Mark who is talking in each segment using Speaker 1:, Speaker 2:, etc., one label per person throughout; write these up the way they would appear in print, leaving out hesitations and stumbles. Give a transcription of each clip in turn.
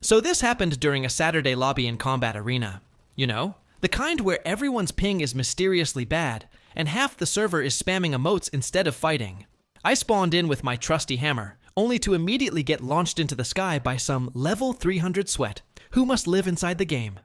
Speaker 1: So this happened during a Saturday lobby in Combat Arena. You know, the kind where everyone's ping is mysteriously bad, and half the server is spamming emotes instead of fighting. I spawned in with my trusty hammer, only to immediately get launched into the sky by some level 300 sweat, who must live inside the game.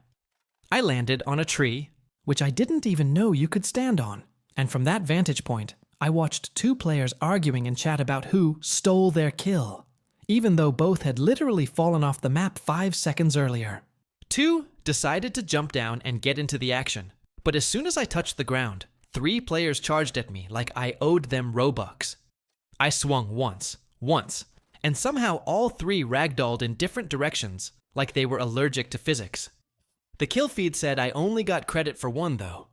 Speaker 1: I landed on a tree, which I didn't even know you could stand on, and from that vantage point, I watched two players arguing in chat about who stole their kill, even though both had literally fallen off the map 5 seconds earlier. Two decided to jump down and get into the action, but as soon as I touched the ground, 3 players charged at me like I owed them Robux. I swung once, and somehow all 3 ragdolled in different directions, like they were allergic to physics. The kill feed said I only got credit for 1 though.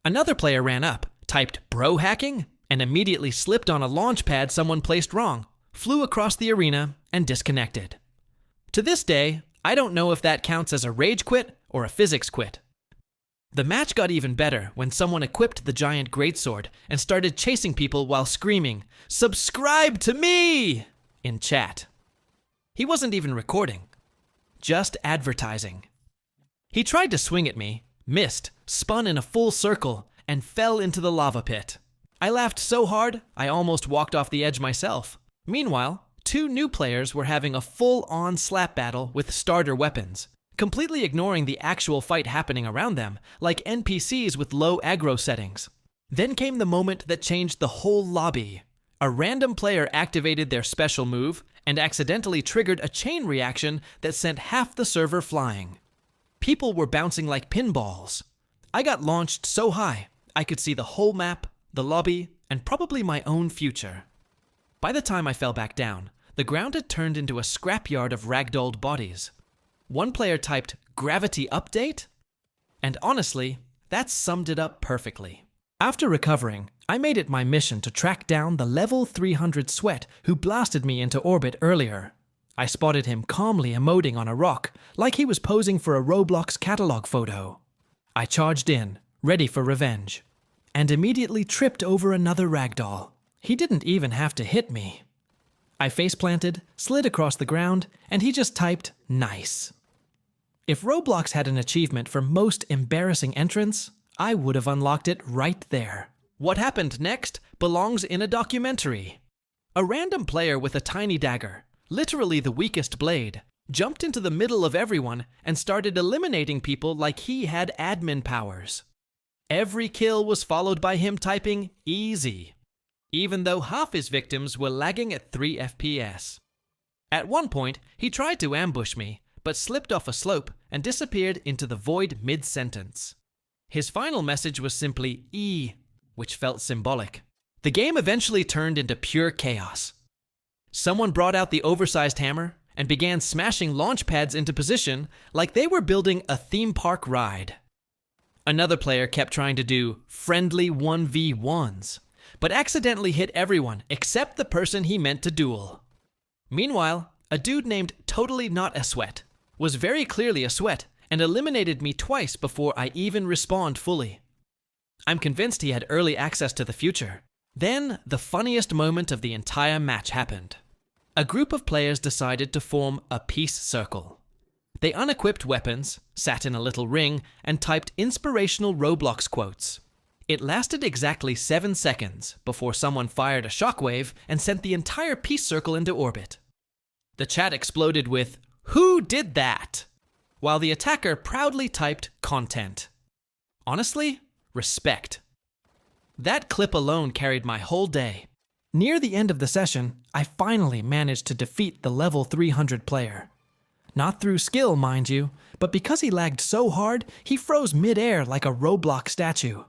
Speaker 1: Another player ran up, typed bro hacking, and immediately slipped on a launch pad someone placed wrong, flew across the arena, and disconnected. To this day, I don't know if that counts as a rage quit or a physics quit. The match got even better when someone equipped the giant greatsword and started chasing people while screaming, "Subscribe to me!" in chat. He wasn't even recording, just advertising. He tried to swing at me, missed, spun in a full circle, and fell into the lava pit. I laughed so hard, I almost walked off the edge myself. Meanwhile, 2 new players were having a full-on slap battle with starter weapons, completely ignoring the actual fight happening around them, like NPCs with low aggro settings. Then came the moment that changed the whole lobby. A random player activated their special move and accidentally triggered a chain reaction that sent half the server flying. People were bouncing like pinballs. I got launched so high, I could see the whole map, the lobby, and probably my own future. By the time I fell back down, the ground had turned into a scrapyard of ragdolled bodies. One player typed, "Gravity update?" And honestly, that summed it up perfectly. After recovering, I made it my mission to track down the level 300 sweat who blasted me into orbit earlier. I spotted him calmly emoting on a rock, like he was posing for a Roblox catalog photo. I charged in, ready for revenge, and immediately tripped over another ragdoll. He didn't even have to hit me. I face-planted, slid across the ground, and he just typed, "Nice." If Roblox had an achievement for most embarrassing entrance, I would have unlocked it right there. What happened next belongs in a documentary. A random player with a tiny dagger, literally the weakest blade, jumped into the middle of everyone and started eliminating people like he had admin powers. Every kill was followed by him typing "easy," even though half his victims were lagging at 3 FPS. At one point, he tried to ambush me, but slipped off a slope and disappeared into the void mid-sentence. His final message was simply "E," which felt symbolic. The game eventually turned into pure chaos. Someone brought out the oversized hammer and began smashing launch pads into position like they were building a theme park ride. Another player kept trying to do friendly 1v1s, but accidentally hit everyone except the person he meant to duel. Meanwhile, a dude named Totally Not a Sweat was very clearly a sweat and eliminated me twice before I even respawned fully. I'm convinced he had early access to the future. Then, the funniest moment of the entire match happened. A group of players decided to form a peace circle. They unequipped weapons, sat in a little ring, and typed inspirational Roblox quotes. It lasted exactly 7 seconds before someone fired a shockwave and sent the entire peace circle into orbit. The chat exploded with, "Who did that?" while the attacker proudly typed content. Honestly, respect. That clip alone carried my whole day. Near the end of the session, I finally managed to defeat the level 300 player. Not through skill, mind you, but because he lagged so hard, he froze mid-air like a Roblox statue.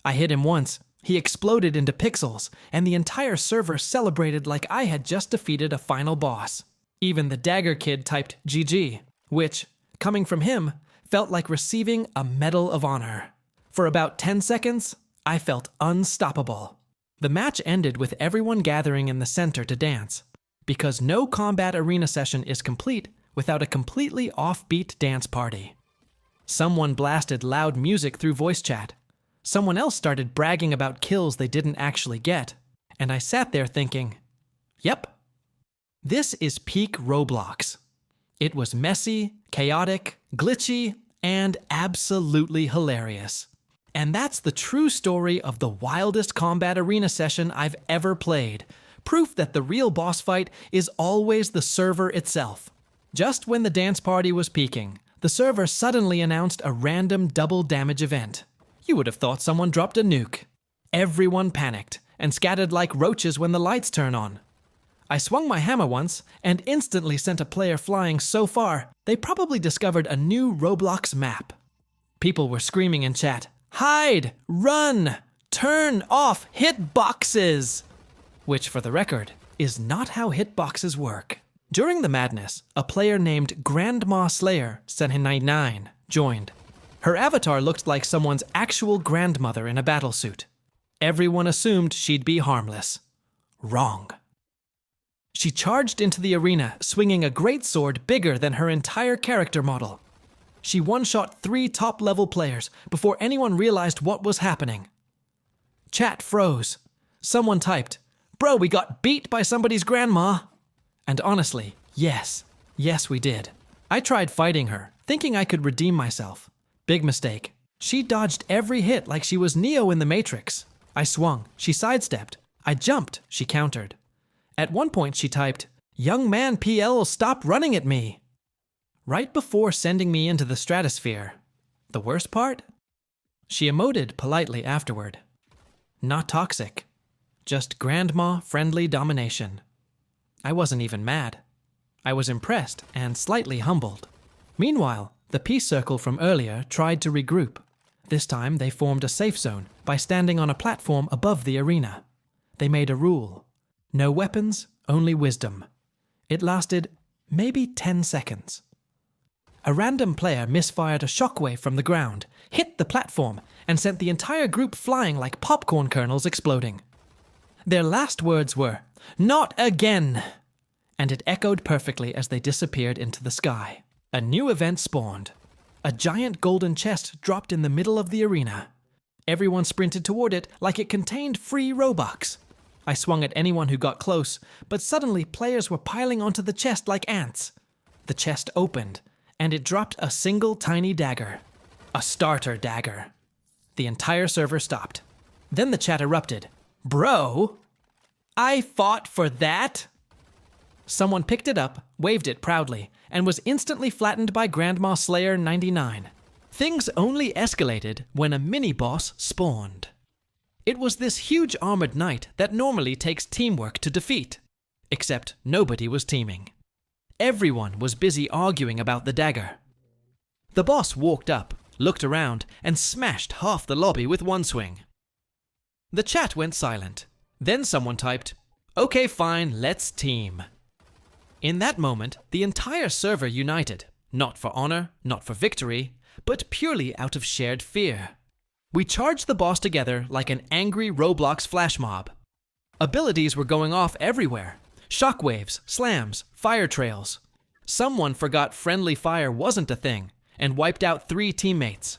Speaker 1: I hit him once, he exploded into pixels, and the entire server celebrated like I had just defeated a final boss. Even the dagger kid typed GG, which, coming from him, felt like receiving a Medal of Honor. For about 10 seconds, I felt unstoppable. The match ended with everyone gathering in the center to dance, because no Combat Arena session is complete without a completely offbeat dance party. Someone blasted loud music through voice chat. Someone else started bragging about kills they didn't actually get, and I sat there thinking, yep, this is peak Roblox. It was messy, chaotic, glitchy, and absolutely hilarious. And that's the true story of the wildest Combat Arena session I've ever played. Proof that the real boss fight is always the server itself. Just when the dance party was peaking, the server suddenly announced a random double damage event. You would have thought someone dropped a nuke. Everyone panicked and scattered like roaches when the lights turn on. I swung my hammer once and instantly sent a player flying so far, they probably discovered a new Roblox map. People were screaming in chat, "Hide! Run! Turn off hitboxes!" Which, for the record, is not how hitboxes work. During the madness, a player named Grandma Slayer 99 joined. Her avatar looked like someone's actual grandmother in a battlesuit. Everyone assumed she'd be harmless. Wrong. She charged into the arena, swinging a greatsword bigger than her entire character model. She one-shot 3 top-level players before anyone realized what was happening. Chat froze. Someone typed, "Bro, we got beat by somebody's grandma." And honestly, yes we did. I tried fighting her, thinking I could redeem myself. Big mistake. She dodged every hit like she was Neo in the Matrix. I swung, she sidestepped. I jumped, she countered. At one point she typed, "Young man PL, stop running at me." Right before sending me into the stratosphere. The worst part? She emoted politely afterward. Not toxic. Just grandma-friendly domination. I wasn't even mad. I was impressed and slightly humbled. Meanwhile, the peace circle from earlier tried to regroup. This time they formed a safe zone by standing on a platform above the arena. They made a rule. No weapons, only wisdom. It lasted maybe 10 seconds. A random player misfired a shockwave from the ground, hit the platform, and sent the entire group flying like popcorn kernels exploding. Their last words were, "Not again!" And it echoed perfectly as they disappeared into the sky. A new event spawned. A giant golden chest dropped in the middle of the arena. Everyone sprinted toward it like it contained free Robux. I swung at anyone who got close, but suddenly players were piling onto the chest like ants. The chest opened, and it dropped a single tiny dagger. A starter dagger. The entire server stopped. Then the chat erupted. "Bro, I fought for that?" Someone picked it up, waved it proudly, and was instantly flattened by Grandma Slayer 99. Things only escalated when a mini-boss spawned. It was this huge armored knight that normally takes teamwork to defeat. Except nobody was teaming. Everyone was busy arguing about the dagger. The boss walked up, looked around, and smashed half the lobby with one swing. The chat went silent. Then someone typed, "Okay, fine, let's team." In that moment, the entire server united, not for honor, not for victory, but purely out of shared fear. We charged the boss together like an angry Roblox flash mob. Abilities were going off everywhere. Shockwaves, slams, fire trails. Someone forgot friendly fire wasn't a thing and wiped out 3 teammates.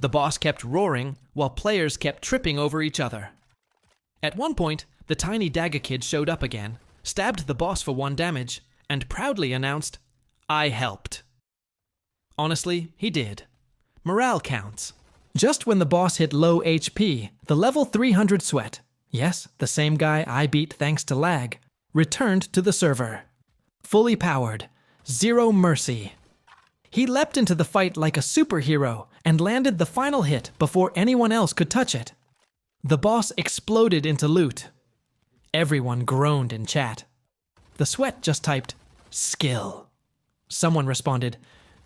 Speaker 1: The boss kept roaring while players kept tripping over each other. At one point, the tiny dagger kid showed up again, stabbed the boss for 1 damage, and proudly announced, "I helped." Honestly, he did. Morale counts. Just when the boss hit low HP, the level 300 sweat, yes, the same guy I beat thanks to lag, returned to the server. Fully powered, 0 mercy. He leapt into the fight like a superhero and landed the final hit before anyone else could touch it. The boss exploded into loot. Everyone groaned in chat. The sweat just typed, "Skill." Someone responded,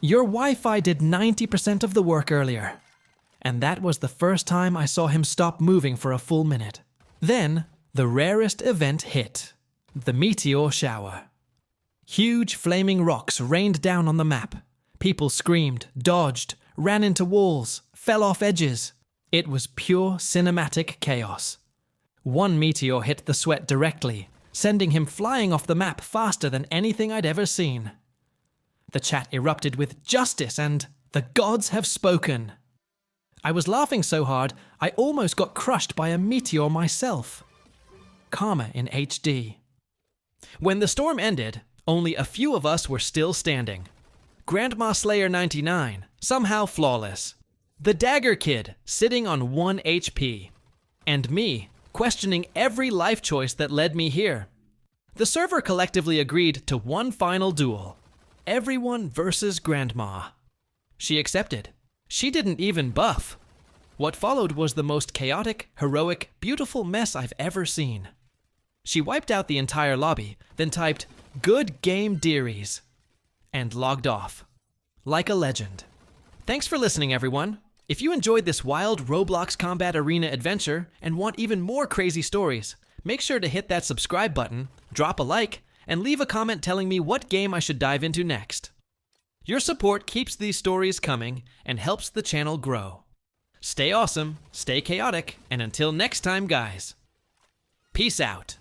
Speaker 1: "Your Wi-Fi did 90% of the work earlier." And that was the first time I saw him stop moving for a full minute. Then, the rarest event hit. The meteor shower. Huge flaming rocks rained down on the map. People screamed, dodged, ran into walls, fell off edges. It was pure cinematic chaos. One meteor hit the sweat directly, sending him flying off the map faster than anything I'd ever seen. The chat erupted with justice and "The gods have spoken." I was laughing so hard, I almost got crushed by a meteor myself. Karma in HD. When the storm ended, Only a few of us were still standing. Grandma Slayer 99, somehow flawless. The Dagger Kid, sitting on 1 HP. And me, questioning every life choice that led me here. The server collectively agreed to one final duel. Everyone versus Grandma. She accepted. She didn't even buff. What followed was the most chaotic, heroic, beautiful mess I've ever seen. She wiped out the entire lobby, then typed, "Good game, dearies," and logged off. Like a legend. Thanks for listening, everyone. If you enjoyed this wild Roblox Combat Arena adventure and want even more crazy stories, make sure to hit that subscribe button, drop a like, and leave a comment telling me what game I should dive into next. Your support keeps these stories coming and helps the channel grow. Stay awesome, stay chaotic, and until next time, guys. Peace out.